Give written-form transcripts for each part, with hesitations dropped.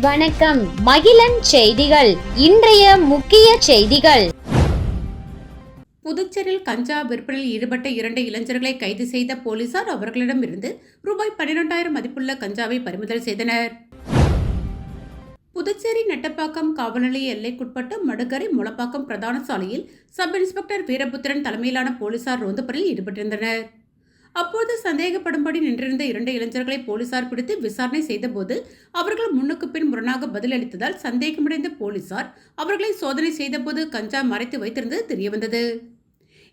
வணக்கம். மகிழன் செய்திகள். இன்றைய முக்கிய செய்திகள். புதுச்சேரியில் கஞ்சா விற்பனையில் ஈடுபட்ட 2 இளைஞர்களை கைது செய்த போலீசார் அவர்களிடமிருந்து ரூபாய் 12,000 மதிப்புள்ள கஞ்சாவை பறிமுதல் செய்தனர். புதுச்சேரி நெட்டப்பாக்கம் காவல் நிலைய எல்லைக்குட்பட்ட மடுகரை முளப்பாக்கம் பிரதான சாலையில் சப் இன்ஸ்பெக்டர் வீரபுத்திரன் தலைமையிலான போலீசார் ரோந்து பணியில் ஈடுபட்டிருந்தனர். அப்போது சந்தேகப்படும்படி நின்றிருந்த 2 இளைஞர்களை போலீசார் பிடித்து விசாரணை செய்தபோது அவர்கள் முன்னுக்கு பின் முரணாக பதிலளித்ததால் சந்தேகமடைந்த போலீசார் அவர்களை சோதனை செய்தபோது கஞ்சா மறைத்து வைத்திருந்தது தெரியவந்தது.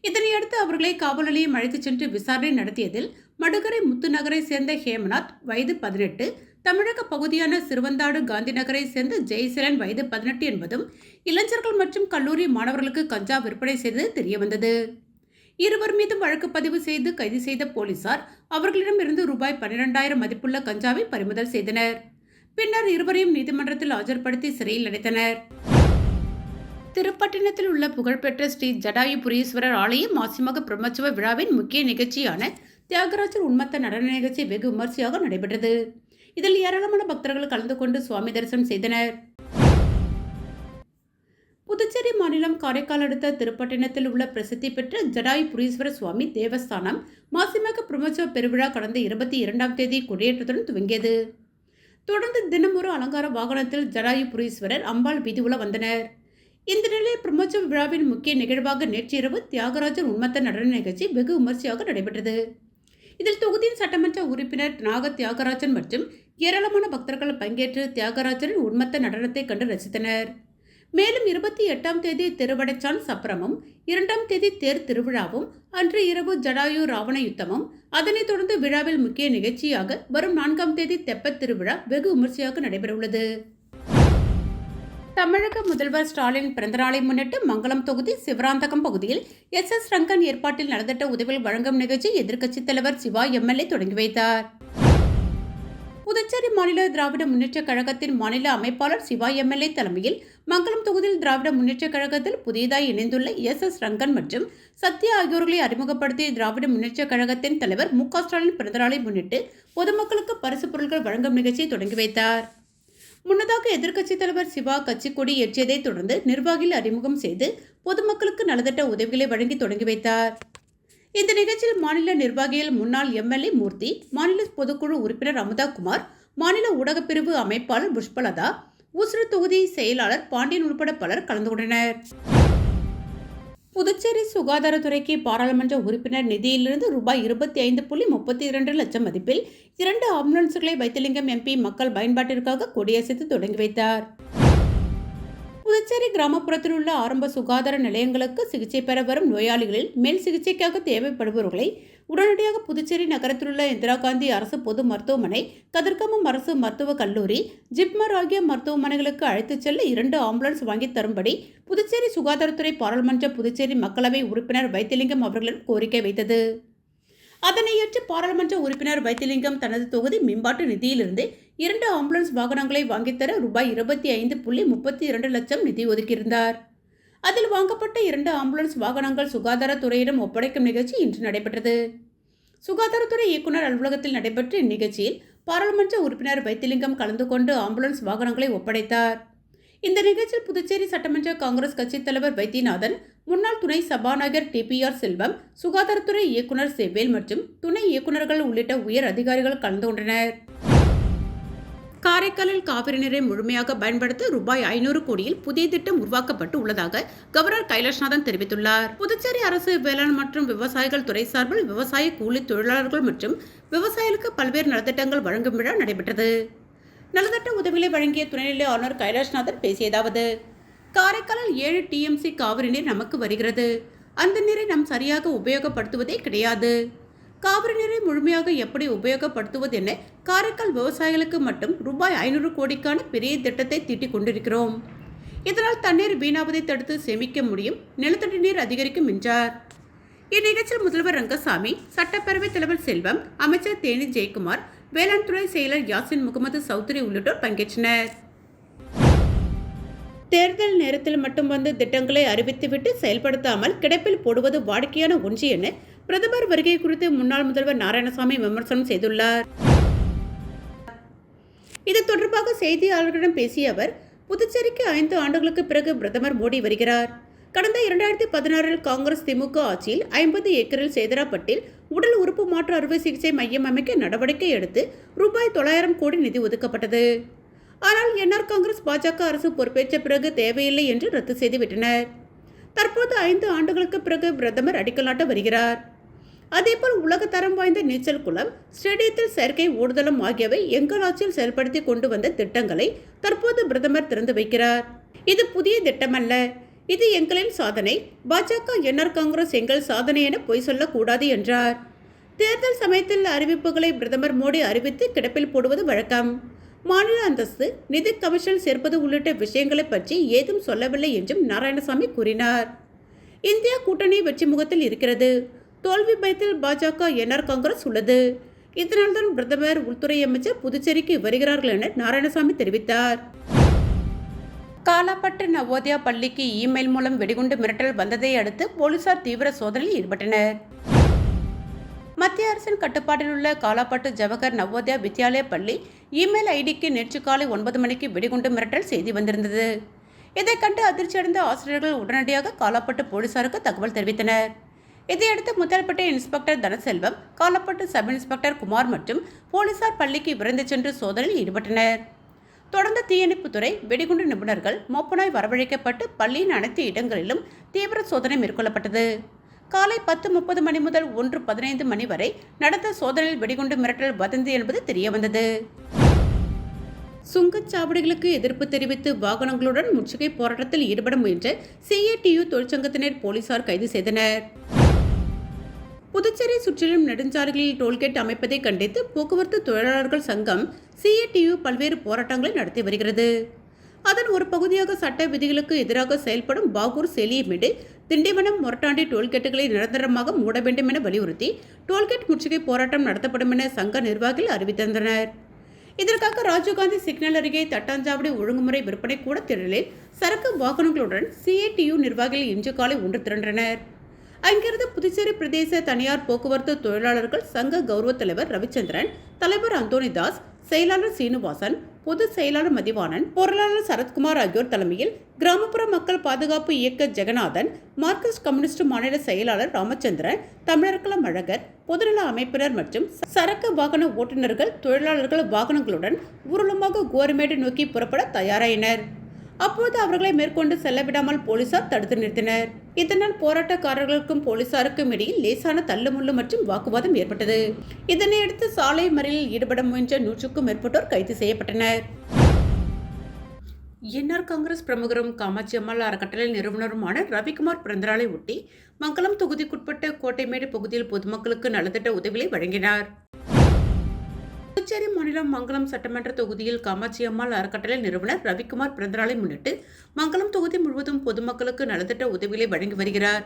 இதனையடுத்து அவர்களை காவல் நிலையம் அழைத்துச் சென்று விசாரணை நடத்தியதில் மடுகரை முத்து நகரை சேர்ந்த ஹேமநாத் வயது 18, தமிழக பகுதியான சிறுவந்தாடு காந்தி நகரை சேர்ந்த ஜெயசீலன் வயது 18 என்பதும் இளைஞர்கள் மற்றும் கல்லூரி மாணவர்களுக்கு கஞ்சா விற்பனை செய்தது தெரியவந்தது. இருவர் மீதும் வழக்கு பதிவு செய்து கைது செய்த போலீசார் அவர்களிடமிருந்து ரூபாய் 12,000 மதிப்புள்ள கஞ்சாவை பறிமுதல் செய்தனர். பின்னர் இருவரையும் நீதிமன்றத்தில் ஆஜர்படுத்தி சிறையில் அடைத்தனர். திருப்பட்டினத்தில் உள்ள புகழ்பெற்ற ஸ்ரீ ஜடாயுபுரீஸ்வரர் ஆலய மாசிமக பிரம்மோற்சவ விழாவின் முக்கிய நிகழ்ச்சியான தியாகராஜர் உன்மத்த நடன நிகழ்ச்சி வெகு விமர்சையாக நடைபெற்றது. இதில் ஏராளமான பக்தர்கள் கலந்து கொண்டு சுவாமி தரிசனம் செய்தனர். புதுச்சேரி மாநிலம் காரைக்கால் அடுத்த திருப்பட்டினத்தில் உள்ள பிரசித்தி பெற்ற ஜடாயுபுரீஸ்வரர் சுவாமி தேவஸ்தானம் மாசிமக பிரம்மோற்சவ பெருவிழா கடந்த 22ஆம் தேதி கொடியேற்றத்துடன் துவங்கியது. தொடர்ந்து தினமொரு அலங்கார வாகனத்தில் ஜடாயுபுரீஸ்வரர் அம்பாள் வீதியுலா வந்தனர். இந்த நிலையில் பிரம்மோற்சவ விழாவின் முக்கிய நிகழ்வாக நேற்றிரவு தியாகராஜர் உன்மத்த நடன நிகழ்ச்சி வெகு விமர்சையாக நடைபெற்றது. இதில் தொகுதியின் சட்டமன்ற உறுப்பினர் நாக தியாகராஜன் மற்றும் ஏராளமான பக்தர்கள் பங்கேற்று தியாகராஜரின் உன்மத்த நடனத்தை கண்டு ரசித்தனர். மேலும் 28ஆம் தேதி திருவடைச்சான் சப்பரமும், 2ஆம் தேதி தேர் திருவிழாவும், அன்று இரவு ஜடாயு ராவண யுத்தமும், அதனைத் தொடர்ந்து விழாவில் முக்கிய நிகழ்ச்சியாக வரும் 4ஆம் தேதி தெப்பத் திருவிழா வெகு விமர்சையாக நடைபெறவுள்ளது. தமிழக முதல்வர் ஸ்டாலின் பிறந்தநாளை முன்னிட்டு மங்கலம் தொகுதி சிவராந்தகம் பகுதியில் எஸ் ரங்கன் ஏற்பாட்டில் நலத்திட்ட உதவிகள் வழங்கும் நிகழ்ச்சி எதிர்க்கட்சித் தலைவர் சிவா எம்எல்ஏ தொடங்கி வைத்தார். புதுச்சேரி மாநில திராவிட முன்னேற்றக் கழகத்தின் மாநில அமைப்பாளர் சிவா எம்எல்ஏ தலைமையில் மங்கலம் தொகுதியில் திராவிட முன்னேற்றக் கழகத்தில் புதியதாய் இணைந்துள்ள எஸ் ரங்கன் மற்றும் சத்யா ஆகியோர்களை அறிமுகப்படுத்திய திராவிட முன்னேற்றக் கழகத்தின் தலைவர் மு.க. ஸ்டாலின் பிறந்தநாளை முன்னிட்டு பொதுமக்களுக்கு பரிசு பொருட்கள் வழங்கும் நிகழ்ச்சியை தொடங்கி வைத்தார். முன்னதாக எதிர்க்கட்சித் தலைவர் சிவா கட்சி கொடி ஏற்றியதை தொடர்ந்து நிர்வாகிகள் அறிமுகம் செய்து பொதுமக்களுக்கு நலத்திட்ட உதவிகளை வழங்கி தொடங்கி வைத்தார். இந்த நிகழ்ச்சியில் மாநில நிர்வாகிகள் முன்னாள் எம்எல்ஏ மூர்த்தி, மாநில பொதுக்குழு உறுப்பினர் அமுதா குமார், மாநில ஊடகப்பிரிவு அமைப்பாளர் புஷ்பலதா, ஊசுடு தொகுதி செயலாளர் பாண்டியன் உட்பட பலர் கலந்து கொண்டனர். புதுச்சேரி சுகாதாரத்துறைக்கு பாராளுமன்ற உறுப்பினர் நிதியிலிருந்து ரூபாய் 25.32 லட்சம் மதிப்பில் 2 ஆம்புலன்ஸ்களை வைத்திலிங்கம் எம்பி மக்கள் பயன்பாட்டிற்காக கொடியசைத்து தொடங்கி வைத்தார். புதுச்சேரி கிராமப்புறத்தில் உள்ள ஆரம்ப சுகாதார நிலையங்களுக்கு சிகிச்சை பெற வரும் நோயாளிகளில் மேல் சிகிச்சைக்காக தேவைப்படுபவர்களை உடனடியாக புதுச்சேரி நகரத்தில் உள்ள இந்திரா காந்தி அரசு பொது மருத்துவமனை, கதிர்காமம் அரசு மருத்துவக் கல்லூரி, ஜிப்மர் ஆகிய மருத்துவமனைகளுக்கு அழைத்துச் செல்ல 2 ஆம்புலன்ஸ் வாங்கி தரும்படி புதுச்சேரி சுகாதாரத்துறை பாராளுமன்ற புதுச்சேரி மக்களவை உறுப்பினர் வைத்திலிங்கம் அவர்களிடம் கோரிக்கை வைத்தது. அதனை ஏற்று பாராளுமன்ற உறுப்பினர் வைத்திலிங்கம் தனது தொகுதி மேம்பாட்டு நிதியிலிருந்து 2 ஆம்புலன்ஸ் வாகனங்களை வாங்கித்தர ரூபாய் 25.32 லட்சம் நிதி ஒதுக்கியிருந்தார். அதில் வாங்கப்பட்ட 2 ஆம்புலன்ஸ் வாகனங்கள் சுகாதாரத்துறையிடம் ஒப்படைக்கும் நிகழ்ச்சி இன்று நடைபெற்றது. சுகாதாரத்துறை இயக்குநர் அலுவலகத்தில் நடைபெற்ற இந்நிகழ்ச்சியில் பாராளுமன்ற உறுப்பினர் வைத்திலிங்கம் கலந்து கொண்டு ஆம்புலன்ஸ் வாகனங்களை ஒப்படைத்தார். இந்த நிகழ்ச்சியில் புதுச்சேரி சட்டமன்ற காங்கிரஸ் கட்சித் தலைவர் வைத்தியநாதன், முன்னாள் துணை சபாநாயகர் டிபிஆர் செல்வம், சுகாதாரத்துறை இயக்குநர் செவ்வேல் மற்றும் துணை இயக்குநர்கள் உள்ளிட்ட உயர் அதிகாரிகள் கலந்து கொண்டனர். காரைக்காலில் காவிரி நீரை முழுமையாக பயன்படுத்த ரூபாய் 500 கோடியில் புதிய திட்டம் உருவாக்கப்பட்டு உள்ளதாக கவர்னர் கைலாஷ்நாதன் தெரிவித்துள்ளார். புதுச்சேரி அரசு வேளாண் மற்றும் விவசாயிகள் துறை சார்பில் விவசாய கூலி தொழிலாளர்கள் மற்றும் விவசாயிகளுக்கு பல்வேறு நலத்திட்டங்கள் வழங்கும் விழா நடைபெற்றது. நலத்திட்ட உதவிகளை வழங்கிய துணைநிலை ஆளுநர் கைலாஷ்நாதன் பேசியதாவது: காரைக்காலில் 7 டிஎம்சி காவிரி நீர் நமக்கு வருகிறது. அந்த நீரை நாம் சரியாக உபயோகப்படுத்துவதே கிடையாது. காவிரி நீரை முழுமையாக எப்படி உபயோகப்படுத்துவது என காரைக்கால் விவசாயிகளுக்கு மட்டும் ரூபாய் 500 கோடிக்கான பெரிய திட்டத்தை தீட்டிக் கொண்டிருக்கிறோம். இதனால் தண்ணீர் வீணாவதை தடுத்து சேமிக்க முடியும், நிலத்தடி நீர் அதிகரிக்கும் என்றார். இந்நிகழ்ச்சியில் முதல்வர் ரங்கசாமி, சட்டப்பேரவைத் தலைவர் செல்வம், அமைச்சர் தேனி ஜெயக்குமார், வேளாண் துறை செயலர் யாசின் முகமது சௌத்ரி உள்ளிட்டோர் பங்கேற்றனர். தேர்தல் நேரத்தில் மட்டும் வந்து திட்டங்களை அறிவித்துவிட்டு செயல்படுத்தாமல் கிடப்பில் போடுவது வாடிக்கையான ஒன்று என பிரதமர் வருகை குறித்து முன்னாள் முதல்வர் நாராயணசாமி விமர்சனம் செய்துள்ளார். இது தொடர்பாக செய்தியாளர்களிடம் பேசிய அவர், புதுச்சேரிக்கு 5 ஆண்டுகளுக்கு பிறகு பிரதமர் மோடி வருகிறார். கடந்த 2016 காங்கிரஸ் திமுக ஆட்சியில் 50 ஏக்கரில் சேதராப்பட்டில் உடல் உறுப்பு மாற்று அறுவை சிகிச்சை மையம் அமைக்க நடவடிக்கை எடுத்து ரூபாய் 900 கோடி நிதி ஒதுக்கப்பட்டது. ஆனால் என்ஆர் காங்கிரஸ் பாஜக அரசு பொறுப்பேற்ற பிறகு தேவையில்லை என்று ரத்து செய்துவிட்டனர். தற்போது 5 ஆண்டுகளுக்கு பிறகு பிரதமர் அடிக்கல் நாட்ட வருகிறார். அதேபோல் உலக தரம் வாய்ந்த நீச்சல் குளம், ஸ்டேடியத்தில் செயற்கை ஓடுதளம் ஆகியவை எங்கள் ஆட்சியில் செயல்படுத்தி கொண்டு வந்த திட்டங்களை தற்போது பிரதமர் திறந்து வைக்கிறார். இது புதிய திட்டமல்ல, இது எங்களின் சாதனை. பாஜக என்ஆர் காங்கிரஸ் எங்கள் சாதனை என பொய் சொல்லக்கூடாது என்றார். தேர்தல் சமயத்தில் அறிவிப்புகளை பிரதமர் மோடி அறிவித்து கிடப்பில் போடுவது வழக்கம். மாநில அந்தஸ்து, நிதி கமிஷன் சேர்ப்பது உள்ளிட்ட விஷயங்களை பற்றி ஏதும் சொல்லவில்லை என்றும் நாராயணசாமி கூறினார். இந்தியா கூட்டணி வெற்றி முகத்தில் இருக்கிறது. தோல்வி பயத்தில் பாஜக என்ஆர் காங்கிரஸ் உள்ளது. இதனால்தான் பிரதமர், உள்துறை அமைச்சர் புதுச்சேரிக்கு வருகிறார்கள் என நாராயணசாமி தெரிவித்தார். காலாப்பட்டு நவோதயா பள்ளிக்கு இமெயில் மூலம் வெடிகுண்டு மிரட்டல் வந்ததை அடுத்து போலீசார் தீவிர சோதனையில் ஈடுபட்டனர். மத்திய அரசின் கட்டுப்பாட்டில் உள்ள காலாப்பட்டு ஜவஹர் நவோதயா வித்யாலயா பள்ளி இமெயில் ஐடிக்கு நேற்று காலை 9 மணிக்கு வெடிகுண்டு மிரட்டல் செய்தி வந்திருந்தது. இதை கண்டு அதிர்ச்சியடைந்த ஆசிரியர்கள் உடனடியாக காலாப்பட்டு போலீசாருக்கு தகவல் தெரிவித்தனர். இதையடுத்து Muthialpet inspector Dhanaselvam, Kalapet sub inspector Kumar மற்றும் போலீசார் பள்ளிக்கு விரைந்து சென்று சோதனையில் ஈடுபட்டனர். தொடர்ந்து தீயணைப்புத்துறை, வெடிகுண்டு நிபுணர்கள், மோப்பனாய் வரவழைக்கப்பட்டு பள்ளியின் அனைத்து இடங்களிலும் தீவிர சோதனை மேற்கொள்ளப்பட்டது. காலை 10:30 மணி முதல் 1:15 மணி வரை நடந்த சோதனையில் வெடிகுண்டு மிரட்டல் வதந்தி என்பது தெரியவந்தது. சுங்கச்சாவடிகளுக்கு எதிர்ப்பு தெரிவித்து வாகனங்களுடன் முற்றுகை போராட்டத்தில் ஈடுபட முயன்ற CATU தொழிற்சங்கத்தினர் போலீசார் கைது செய்தனர். புதுச்சேரி சுற்றிலும் நெடுஞ்சாலைகளில் டோல்கேட் அமைப்பதை கண்டித்து போக்குவரத்து தொழிலாளர்கள் சங்கம் CATU பல்வேறு போராட்டங்களை நடத்தி வருகிறது. அதன் ஒரு பகுதியாக சட்ட விதிகளுக்கு எதிராக செயல்படும் பாகூர், சேலியமேடு, திண்டிவனம், மொரட்டாண்டி டோல்கேட்டுகளை நிரந்தரமாக மூட வேண்டும் என வலியுறுத்தி டோல்கேட் முற்றுகை போராட்டம் நடத்தப்படும் என சங்க நிர்வாகிகள் அறிவித்திருந்தனர். இதற்காக ராஜீவ்காந்தி சிக்னல் அருகே தட்டாஞ்சாவடி ஒழுங்குமுறை விற்பனை கூட திடலில் சரக்கு வாகனங்களுடன் CATU நிர்வாகிகள் இன்று காலை ஒன்று திரண்டனர். அங்கிருந்து புதுச்சேரி பிரதேச தனியார் போக்குவரத்து தொழிலாளர்கள் சங்க கௌரவ தலைவர் ரவிச்சந்திரன், தலைவர் அந்தோனிதாஸ், செயலாளர் சீனிவாசன், பொதுச் செயலாளர் மதிவாணன், பொருளாளர் சரத்குமார் ஆகியோர் தலைமையில் கிராமப்புற மக்கள் பாதுகாப்பு இயக்க ஜெகநாதன், மார்க்சிஸ்ட் கம்யூனிஸ்ட் மாநில செயலாளர் ராமச்சந்திரன், தமிழர்குளம் அழகர், பொதுநல அமைப்பினர் மற்றும் சரக்கு வாகன ஓட்டுநர்கள், தொழிலாளர்கள் வாகனங்களுடன் ஊர்வலமாக கோரிமேடு நோக்கி புறப்பட தயாராயினர். அப்போது அவர்களை மேற்கொண்டு செல்ல விடாமல் போலீசார் தடுத்து நிறுத்தினர். இதனால் போராட்டக்காரர்களுக்கும் போலீசாருக்கும் இடையில் லேசான தள்ளுமுள்ளு மற்றும் வாக்குவாதம் ஏற்பட்டது. இதனையடுத்து சாலை மறியலில் ஈடுபட முயன்ற 100க்கும் மேற்பட்டோர் கைது செய்யப்பட்டனர். என்ஆர் காங்கிரஸ் பிரமுகரும் காமாட்சி அம்மாள் அறக்கட்டளை நிறுவனருமான ரவிக்குமார் பிறந்தநாளை ஒட்டி மங்கலம் தொகுதிக்குட்பட்ட கோட்டைமேடு பகுதியில் பொதுமக்களுக்கு நலத்திட்ட உதவிகளை வழங்கினார். புதுச்சேரி மாநிலம் மங்கலம் சட்டமன்ற தொகுதியில் காமாட்சி அம்மாள் அறக்கட்டளை நிறுவனர் ரவிக்குமார் பிறந்தநாளை முன்னிட்டு மங்கலம் தொகுதி முழுவதும் பொதுமக்களுக்கு நலத்திட்ட உதவிகளை வழங்கி வருகிறார்.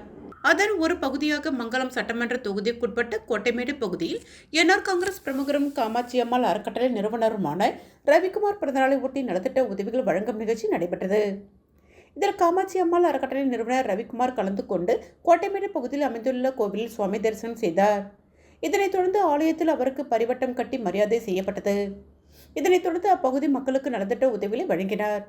அதன் ஒரு பகுதியாக மங்கலம் சட்டமன்ற தொகுதிக்குட்பட்ட கோட்டைமேடு பகுதியில் என்ஆர் காங்கிரஸ் பிரமுகரும் காமாட்சி அம்மாள் அறக்கட்டளை நிறுவனருமான ரவிக்குமார் பிறந்தநாளை ஒட்டி நலத்திட்ட உதவிகள் வழங்கும் நிகழ்ச்சி நடைபெற்றது. இதில் காமாட்சி அம்மாள் அறக்கட்டளை நிறுவனர் ரவிக்குமார் கலந்து கொண்டு கோட்டைமேடு பகுதியில் அமைந்துள்ள கோவிலில் சுவாமி தரிசனம் செய்தார். இதனைத் தொடர்ந்து ஆலயத்தில் அவருக்கு பரிவட்டம் கட்டி மரியாதை செய்யப்பட்டது. இதனைத் தொடர்ந்து அப்பகுதி மக்களுக்கு நலத்திட்ட உதவிகளை வழங்கினார்.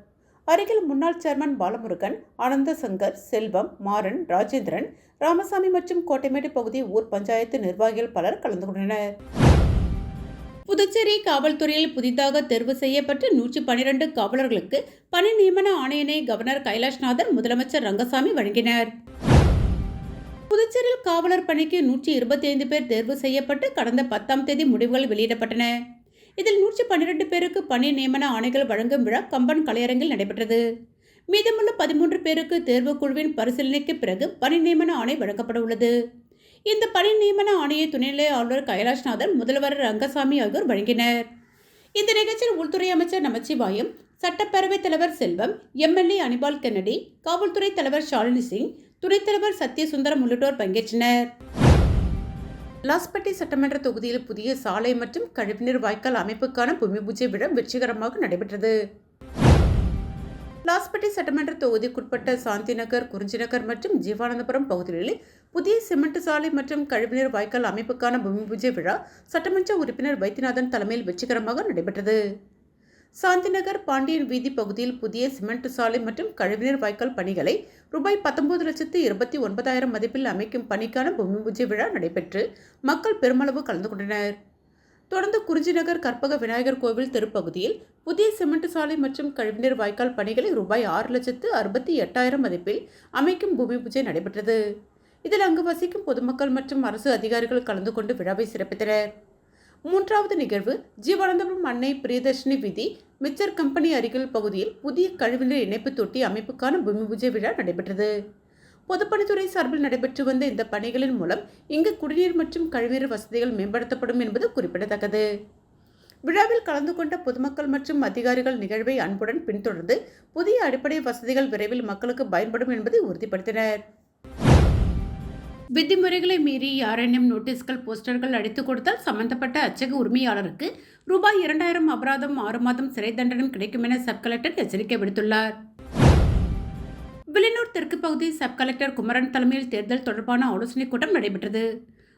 அருகில் முன்னாள் சேர்மன் பாலமுருகன், ஆனந்த சங்கர், செல்வம், மாறன், ராஜேந்திரன், ராமசாமி மற்றும் கோட்டைமேடு பகுதி ஊர் பஞ்சாயத்து நிர்வாகிகள் பலர் கலந்து கொண்டனர். புதுச்சேரி காவல்துறையில் புதிதாக தேர்வு செய்யப்பட்ட 112 காவலர்களுக்கு பணி நியமன ஆணையினை கவர்னர் கைலாஷ்நாதன், முதலமைச்சர் ரங்கசாமி வழங்கினர். புதுச்சேரியில் காவலர் பணிக்கு 125 பேர் தேர்வு செய்யப்பட்டு கடந்த 10ஆம் தேதி முடிவுகள் வெளியிடப்பட்டன. இதில் 112 பேருக்கு பணி நியமன ஆணைகள் வழங்கும் விழா கம்பன் கலையரங்கில் நடைபெற்றது. மீதமுள்ள 13 பேருக்கு தேர்வுக்குழுவின் பரிசீலனைக்கு பிறகு பணி நியமன ஆணை வழங்கப்பட உள்ளது. இந்த பணி நியமன ஆணையை துணைநிலை ஆளுநர் கைலாஷ்நாதன், முதல்வர் ரங்கசாமி ஆகியோர் வழங்கினர். இந்த நிகழ்ச்சியில் உள்துறை அமைச்சர் நமச்சிவாயம், சட்டப்பேரவைத் தலைவர் செல்வம், MLA அனிபால் கென்னடி, காவல்துறை தலைவர் ஷாலினி சிங், துணைத் தலைவர் சத்யசுந்தரம் உள்ளிட்டோர் பங்கேற்றனர். லாஸ்பேட்டை சட்டமன்ற தொகுதியில் புதிய சாலை மற்றும் கழிவுநீர் வாய்க்கால் அமைப்புக்கான பூமி பூஜை விழா வெற்றிகரமாக நடைபெற்றது. லாஸ்பேட்டை சட்டமன்ற தொகுதிக்குட்பட்ட சாந்தி நகர், குறிஞ்சி நகர் மற்றும் ஜீவானந்தபுரம் பகுதிகளில் புதிய சிமெண்ட் சாலை மற்றும் கழிவுநீர் வாய்க்கால் அமைப்புக்கான பூமி பூஜை விழா சட்டமன்ற உறுப்பினர் வைத்தியநாதன் தலைமையில் வெற்றிகரமாக நடைபெற்றது. சாந்திநகர் பாண்டியன் வீதி பகுதியில் புதிய சிமெண்ட் சாலை மற்றும் கழிவுநீர் வாய்க்கால் பணிகளை ரூபாய் 19,29,000 மதிப்பில் அமைக்கும் பணிக்கான பூமி பூஜை விழா நடைபெற்று மக்கள் பெருமளவு கலந்து கொண்டனர். தொடர்ந்து குறிஞ்சிநகர் கற்பக விநாயகர் கோவில் தெருப்பகுதியில் புதிய சிமெண்ட் சாலை மற்றும் கழிவுநீர் வாய்க்கால் பணிகளை ரூபாய் 6,68,000 மதிப்பில் அமைக்கும் பூமி பூஜை நடைபெற்றது. இதில் அங்கு வசிக்கும் பொதுமக்கள் மற்றும் அரசு அதிகாரிகள் கலந்து கொண்டு விழாவை சிறப்பித்தனர். மூன்றாவது நிகழ்வு ஜீவானந்தபுரம் அன்னை பிரியதர்ஷினி வீதி மிச்சர் கம்பெனி அருகில் பகுதியில் புதிய கழிவுநீர் இணைப்பு தொட்டி அமைப்புக்கான பூமி பூஜை விழா நடைபெற்றது. பொதுப்பணித்துறை சார்பில் நடைபெற்று வந்த இந்த பணிகளின் மூலம் இங்கு குடிநீர் மற்றும் கழிவுநீர் வசதிகள் மேம்படுத்தப்படும் என்பது குறிப்பிடத்தக்கது. விழாவில் கலந்து கொண்ட பொதுமக்கள் மற்றும் அதிகாரிகள் நிகழ்வை அன்புடன் பின்தொடர்ந்து புதிய அடிப்படை வசதிகள் விரைவில் மக்களுக்கு பயன்படும் என்பதை உறுதிப்படுத்தினர். விதிமுறைகளை மீறி யாரேனும் நோட்டீஸ்கள் போஸ்டர்கள் அடித்துக் கொடுத்தால் சம்பந்தப்பட்ட அச்சக உரிமையாளருக்கு ரூபாய் 2,000 அபராதம் 6 மாதம் சிறை தண்டனை கிடைக்கும் என சப் கலெக்டர் எச்சரிக்கை விடுத்துள்ளார். வில்லியனூர் தெற்கு பகுதி சப் கலெக்டர் குமரன் தலைமையில் தேர்தல் தொடர்பான ஆலோசனைக் கூட்டம் நடைபெற்றது.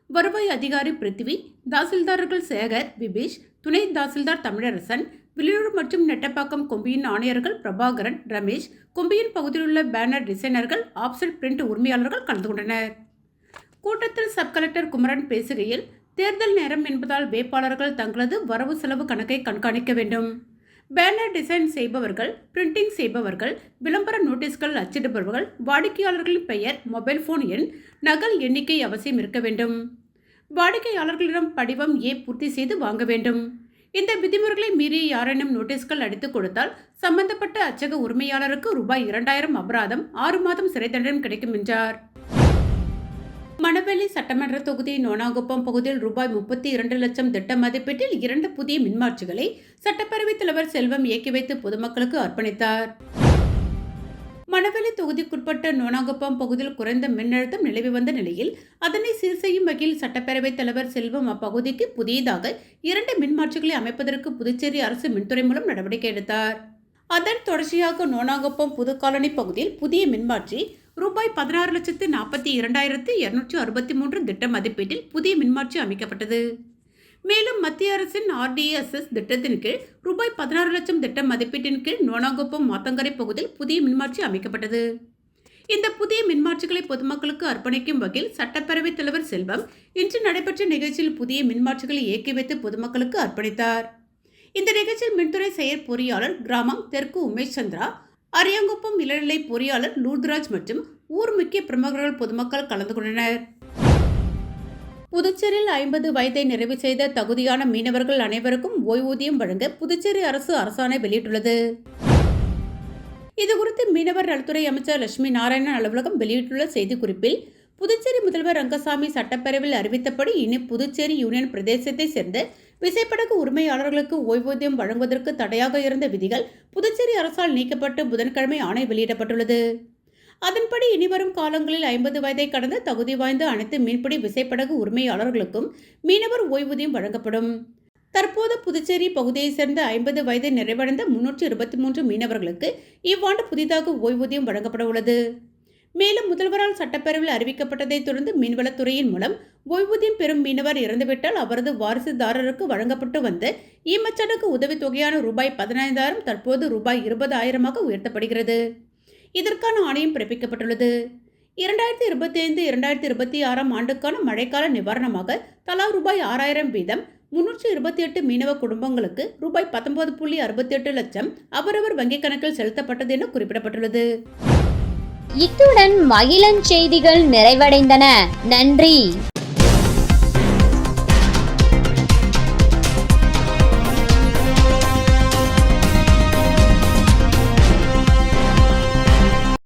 வருவாய் அதிகாரி பிருத்திவி, தாசில்தார்கள் சேகர், விபீஷ், துணை தாசில்தார் தமிழரசன், வில்லியனூர் மற்றும் நெட்டப்பாக்கம் கொம்பியின் ஆணையர்கள் பிரபாகரன், ரமேஷ், கொம்பியின் பகுதியில் உள்ள பேனர் டிசைனர்கள், ஆப்செட் பிரிண்ட் உரிமையாளர்கள் கலந்து கொண்டனர். கூட்டத்தில் சப் கலெக்டர் குமரன் பேசுகையில், தேர்தல் நேரம் என்பதால் வேட்பாளர்கள் தங்களது வரவு செலவு கணக்கை கண்காணிக்க வேண்டும். பேனர் டிசைன் செய்பவர்கள், பிரிண்டிங் செய்பவர்கள், விளம்பர நோட்டீஸ்கள் அச்சிடுபவர்கள், வாடிக்கையாளர்களின் பெயர், மொபைல் போன் எண், நகல் எண்ணிக்கை அவசியம் இருக்க வேண்டும். வாடிக்கையாளர்களிடம் படிவம் ஏ பூர்த்தி செய்து வாங்க வேண்டும். இந்த விதிமுறைகளை மீறி யாரேனும் நோட்டீஸ்கள் அடித்துக் கொடுத்தால் சம்பந்தப்பட்ட அச்சக உரிமையாளருக்கு ரூபாய் 2,000 அபராதம் 6 மாதம் சிறை தண்டனை கிடைக்கும் என்றார். மணவெளி சட்டமன்ற தொகுதி நோனாங்குப்பம் பகுதியில் ரூபாய் 32 லட்சம் திட்ட மதிப்பீட்டில் 2 புதிய மின்மாற்றிகளை சட்டப்பேரவைத் தலைவர் செல்வம் இயக்கி வைத்து பொதுமக்களுக்கு அர்ப்பணித்தார். மணவெளி தொகுதிக்குட்பட்ட நோனாங்குப்பம் பகுதியில் குறைந்த மின்னழுத்தம் நிலவி வந்த நிலையில் அதனை சீர் செய்யும் வகையில் சட்டப்பேரவைத் தலைவர் செல்வம் அப்பகுதிக்கு புதியதாக 2 மின்மாற்றிகளை அமைப்பதற்கு புதுச்சேரி அரசு மின்துறை மூலம் நடவடிக்கை எடுத்தார். அதன் தொடர்ச்சியாக நோனாங்குப்பம் புது காலனி பகுதியில் புதிய மின்மாற்றி ரூபாய் 16,42,263 திட்ட மதிப்பீட்டில் புதிய மின்மாற்றி அமைக்கப்பட்டது. மேலும் மத்திய அரசின் RDSS திட்டத்தின் கீழ் ரூபாய் 16 லட்சம் திட்ட மதிப்பீட்டின் கீழ் நோனாங்குப்பம் மாத்தங்கரை பகுதியில் புதிய மின்மாற்றி அமைக்கப்பட்டது. இந்த புதிய மின்மாற்றிகளை பொதுமக்களுக்கு அர்ப்பணிக்கும் வகையில் சட்டப்பேரவைத் தலைவர் செல்வம் இன்று நடைபெற்ற நிகழ்ச்சியில் புதிய மின்மாற்றிகளை இயக்கி வைத்து பொதுமக்களுக்கு அர்ப்பணித்தார். இந்த நிகழ்ச்சியில் மின்துறை செயற் பொறியாளர் கிராமம் தெற்கு உமேஷ் சந்திரா, அரியாங்குப்பம் இளநிலை பொறியாளர் லூர்துராஜ் மற்றும் ஊர் முக்கிய பிரமுகர்கள் பொதுமக்கள் கலந்து கொண்டனர். புதுச்சேரியில் 50 வயதை நிறைவு செய்த தகுதியான மீனவர்கள் அனைவருக்கும் ஓய்வூதியம் வழங்க புதுச்சேரி அரசு அரசாணை வெளியிட்டுள்ளது. இதுகுறித்து மீனவர் நலத்துறை அமைச்சர் லட்சுமி நாராயணன் அலுவலகம் வெளியிட்டுள்ள செய்திக்குறிப்பில், புதுச்சேரி முதல்வர் ரங்கசாமி சட்டப்பேரவையில் அறிவித்தபடி இனி புதுச்சேரி யூனியன் பிரதேசத்தை சேர்ந்த விசைப்படகு உரிமையாளர்களுக்கு ஓய்வூதியம் வழங்குவதற்கு தடையாக இருந்த விதிகள் புதுச்சேரி அரசால் நீக்கப்பட்டு புதன்கிழமை ஆணை வெளியிடப்பட்டுள்ளது. அதன்படி இனிவரும் காலங்களில் 50 வயதை கடந்த தகுதி வாய்ந்த அனைத்து மீன்பிடி விசைப்படகு உரிமையாளர்களுக்கும் மீனவர் ஓய்வூதியம் வழங்கப்படும். தற்போது புதுச்சேரி பகுதியைச் சேர்ந்த 50 வயதை நிறைவடைந்த 323 மீனவர்களுக்கு இவ்வாண்டு புதிதாக ஓய்வூதியம் வழங்கப்பட உள்ளது. மேலும் முதல்வரால் சட்டப்பேரவையில் அறிவிக்கப்பட்டதை தொடர்ந்து மீன்வளத்துறையின் மூலம் ஓய்வூதியம் பெறும் மீனவர் இறந்துவிட்டால் அவரது வாரிசுதாரருக்கு வழங்கப்பட்டு வந்த ஈமச்சடங்கு உதவித்தொகையான ரூபாய் 15,000 தற்போது ரூபாய் 20,000 உயர்த்தப்படுகிறது. இதற்கான ஆணையம் பிறப்பிக்கப்பட்டுள்ளது. 2025-2026 ஆண்டுக்கான மழைக்கால நிவாரணமாக தலா ரூபாய் 6,000 வீதம் 328 மீனவ குடும்பங்களுக்கு ரூபாய் 19.68 லட்சம் அவரவர் வங்கிக் கணக்கில் செலுத்தப்பட்டது என குறிப்பிடப்பட்டுள்ளது. இத்துடன் மகிழன் செய்திகள் நிறைவடைந்தன. நன்றி.